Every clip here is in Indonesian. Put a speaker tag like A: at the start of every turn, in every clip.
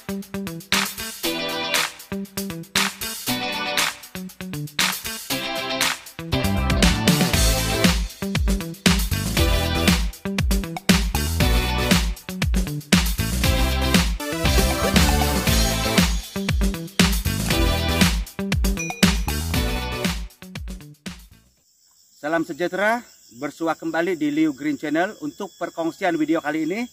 A: Salam sejahtera, bersua kembali di Liu Green Channel. Untuk perkongsian video kali ini,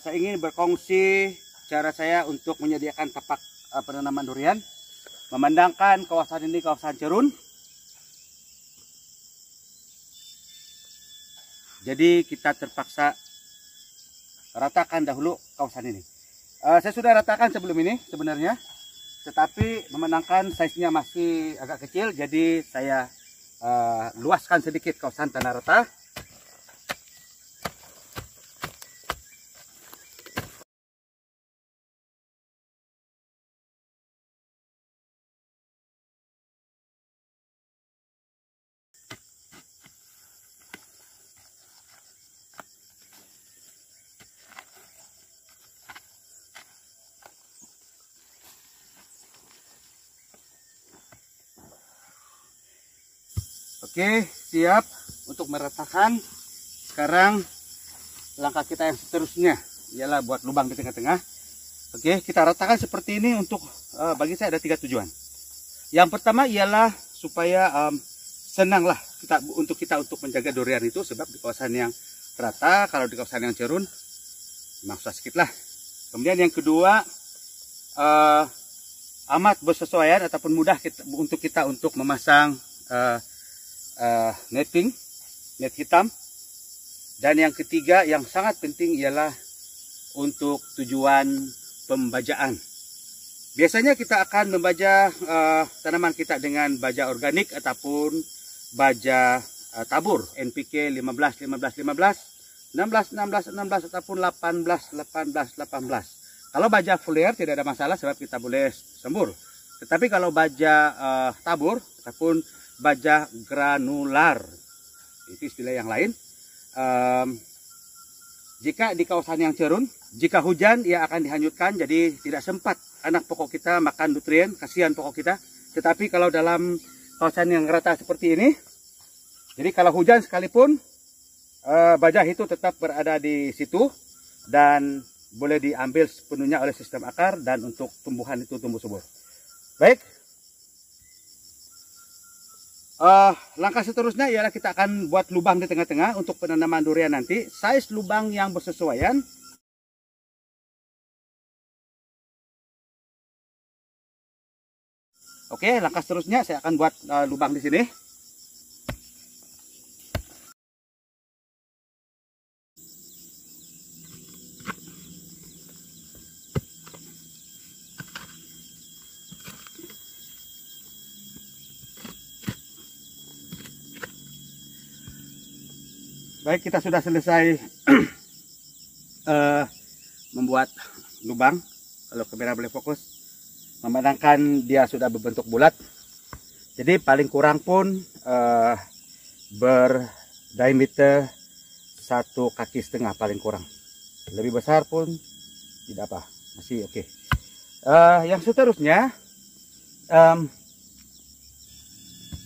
A: saya ingin berkongsi cara saya untuk menyediakan tapak penanaman durian. Memandangkan kawasan ini kawasan cerun. Jadi kita terpaksa ratakan dahulu kawasan ini. Saya sudah ratakan sebelum ini sebenarnya, tetapi memandangkan size-nya masih agak kecil, jadi saya luaskan sedikit kawasan tanah rata. Oke, siap untuk meratakan. Sekarang langkah kita yang seterusnya ialah buat lubang di tengah-tengah. Oke, kita ratakan seperti ini. Untuk bagi saya ada 3 tujuan. Yang pertama ialah supaya senanglah untuk kita untuk menjaga durian itu, sebab di kawasan yang rata, kalau di kawasan yang cerun memang susah sedikit lah. Kemudian yang kedua, amat bersesuaian ataupun mudah untuk kita untuk memasang net hitam. Dan yang ketiga yang sangat penting ialah untuk tujuan pembajaan. Biasanya kita akan membaja tanaman kita dengan baja organik ataupun baja tabur NPK 15 15 15, 16 16 16 ataupun 18 18 18. Kalau baja foliar tidak ada masalah sebab kita boleh sembur. Tetapi kalau baja tabur ataupun baja granular, itu istilah yang lain, jika di kawasan yang cerun, jika hujan ia akan dihanyutkan, jadi tidak sempat anak pokok kita makan nutrien, kasihan pokok kita. Tetapi kalau dalam kawasan yang rata seperti ini, jadi kalau hujan sekalipun baja itu tetap berada di situ dan boleh diambil sepenuhnya oleh sistem akar, dan untuk tumbuhan itu tumbuh subur. Baik. Langkah seterusnya ialah kita akan buat lubang di tengah-tengah untuk penanaman durian nanti. Size lubang yang bersesuaian. Oke, langkah seterusnya saya akan buat lubang di sini. Baik, kita sudah selesai membuat lubang. Kalau kamera boleh fokus, memandangkan dia sudah berbentuk bulat. Jadi paling kurang pun berdiameter 1,5 kaki paling kurang. Lebih besar pun tidak apa, masih oke. Yang seterusnya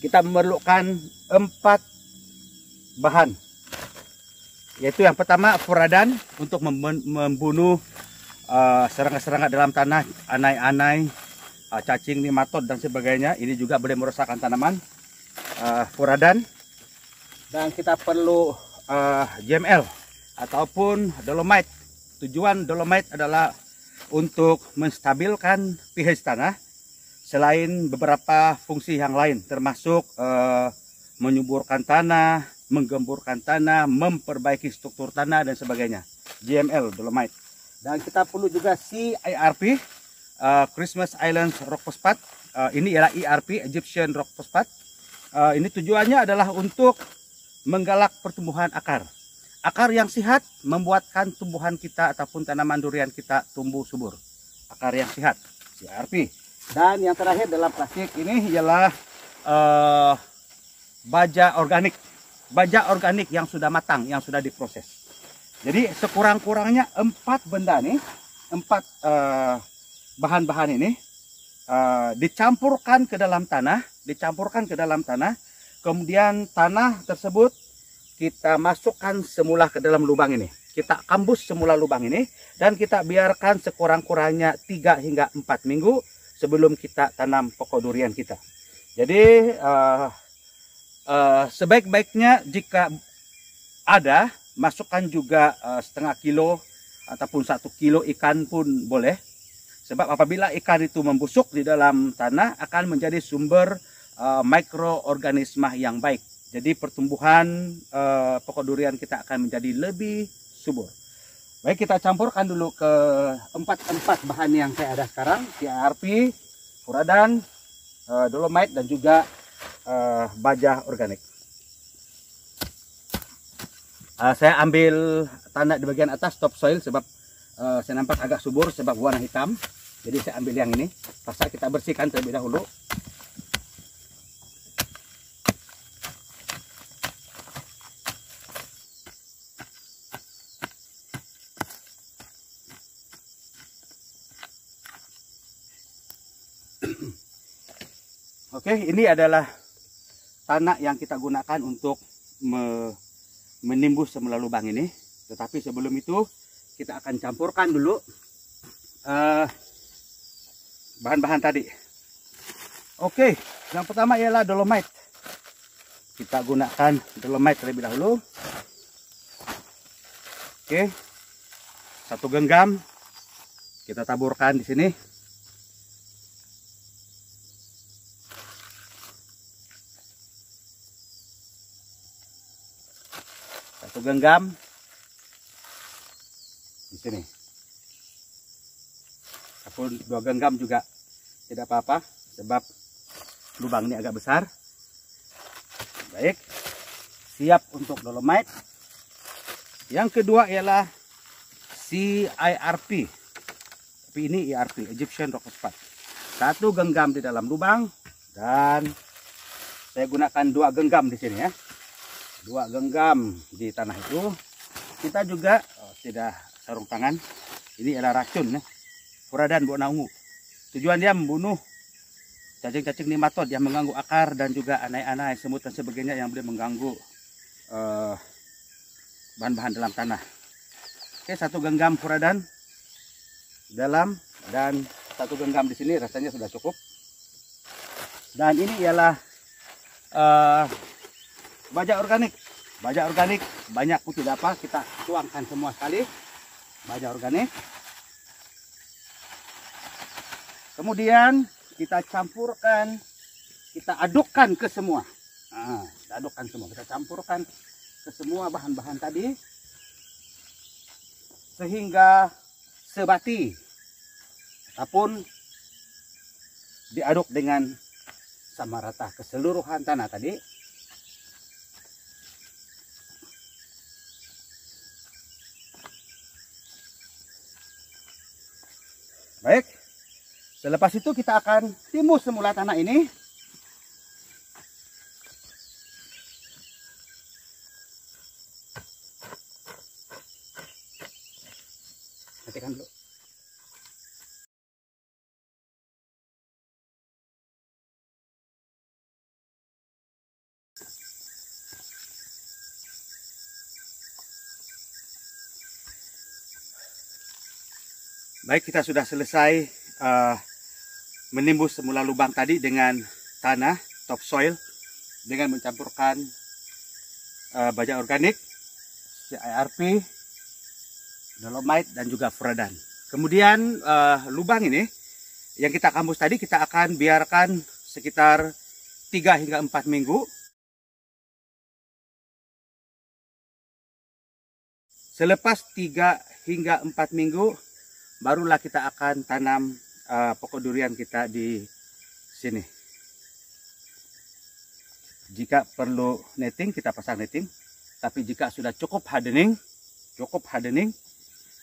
A: kita memerlukan 4 bahan. Yaitu yang pertama furadan untuk membunuh serangga-serangga dalam tanah, anai-anai, cacing, nematod dan sebagainya. Ini juga boleh merosakkan tanaman. Furadan. Dan kita perlu JML ataupun dolomite. Tujuan dolomite adalah untuk menstabilkan pH tanah, selain beberapa fungsi yang lain, termasuk menyuburkan tanah, menggemburkan tanah, memperbaiki struktur tanah dan sebagainya. JML, dolomite. Dan kita perlu juga CIRP, Christmas Island Rock Phosphate. Ini ialah ERP, Egyptian Rock Phosphate. Ini tujuannya adalah untuk menggalak pertumbuhan akar. Akar yang sehat membuatkan tumbuhan kita ataupun tanaman durian kita tumbuh subur. Akar yang sehat, CIRP. Dan yang terakhir dalam plastik ini ialah baja organik. Baja organik yang sudah matang, yang sudah diproses. Jadi sekurang-kurangnya 4 benda nih, empat bahan-bahan ini dicampurkan ke dalam tanah, kemudian tanah tersebut kita masukkan semula ke dalam lubang ini. Kita kambus semula lubang ini dan kita biarkan sekurang-kurangnya 3 hingga 4 minggu sebelum kita tanam pokok durian kita. Jadi sebaik-baiknya jika ada, masukkan juga setengah kilo ataupun 1 kilo ikan pun boleh. Sebab apabila ikan itu membusuk di dalam tanah akan menjadi sumber mikroorganisme yang baik. Jadi pertumbuhan pokok durian kita akan menjadi lebih subur. Baik, kita campurkan dulu ke empat bahan yang saya ada sekarang, CIRP, furadan, dolomite dan juga baja organik. Saya ambil tanah di bagian atas topsoil sebab saya nampak agak subur sebab warna hitam. Jadi saya ambil yang ini. Pasal kita bersihkan terlebih dahulu. Oke, ini adalah tanah yang kita gunakan untuk menimbus semula lubang ini. Tetapi sebelum itu kita akan campurkan dulu bahan-bahan tadi. Oke, yang pertama ialah dolomite. Kita gunakan dolomite terlebih dahulu. Oke, 1 genggam kita taburkan di sini. Genggam di sini, ataupun 2 genggam juga tidak apa-apa sebab lubang ini agak besar. Baik, siap untuk dolomite. Yang kedua ialah CIRP, tapi ini IRP, Egyptian Rock Phosphate. 1 genggam di dalam lubang dan saya gunakan 2 genggam di sini ya. 2 genggam di tanah itu. Kita juga tidak sarung tangan. Ini adalah racun ya. Furadan buana ungu. Tujuan dia membunuh cacing-cacing nematod yang mengganggu akar dan juga anai-anai, semut dan sebagainya yang boleh mengganggu bahan-bahan dalam tanah. Oke, 1 genggam furadan dalam dan 1 genggam di sini rasanya sudah cukup. Dan ini ialah baja organik. Baja organik banyak pun tidak apa, kita tuangkan semua sekali. Baja organik. Kemudian kita campurkan, kita adukkan ke semua. Kita adukkan semua, kita campurkan ke semua bahan-bahan tadi sehingga sebati ataupun diaduk dengan sama rata keseluruhan tanah tadi. Baik, selepas itu kita akan timbus semula tanah ini. Matikan dulu. Baik, kita sudah selesai menimbus semula lubang tadi dengan tanah, topsoil, dengan mencampurkan baja organik, CIRP, dolomite, dan juga furadan. Kemudian lubang ini yang kita kambus tadi kita akan biarkan sekitar 3 hingga 4 minggu. Selepas 3 hingga 4 minggu barulah kita akan tanam pokok durian kita di sini. Jika perlu netting, kita pasang netting. Tapi jika sudah cukup hardening,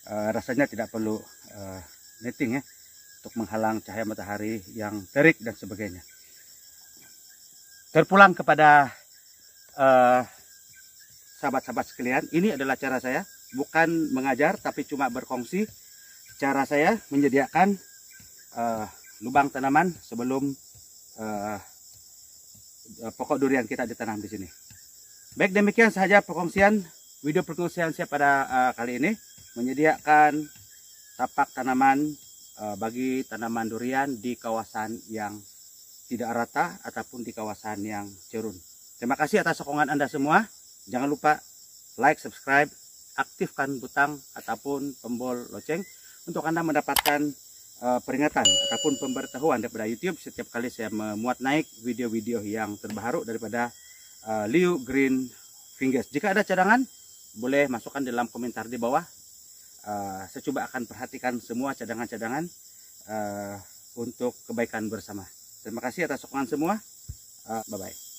A: rasanya tidak perlu netting ya, untuk menghalang cahaya matahari yang terik dan sebagainya. Terpulang kepada sahabat-sahabat sekalian, ini adalah cara saya, bukan mengajar tapi cuma berkongsi cara saya menyediakan lubang tanaman sebelum pokok durian kita ditanam di sini. Baik, demikian saja perkongsian video perkongsian saya pada kali ini, menyediakan tapak tanaman bagi tanaman durian di kawasan yang tidak rata ataupun di kawasan yang cerun. Terima kasih atas sokongan Anda semua. Jangan lupa like, subscribe, aktifkan butang ataupun tombol lonceng untuk Anda mendapatkan peringatan ataupun pemberitahuan daripada YouTube setiap kali saya memuat naik video-video yang terbaru daripada Liu Green Fingers. Jika ada cadangan, boleh masukkan dalam komentar di bawah. Saya coba akan perhatikan semua cadangan-cadangan untuk kebaikan bersama. Terima kasih atas sokongan semua. Bye-bye.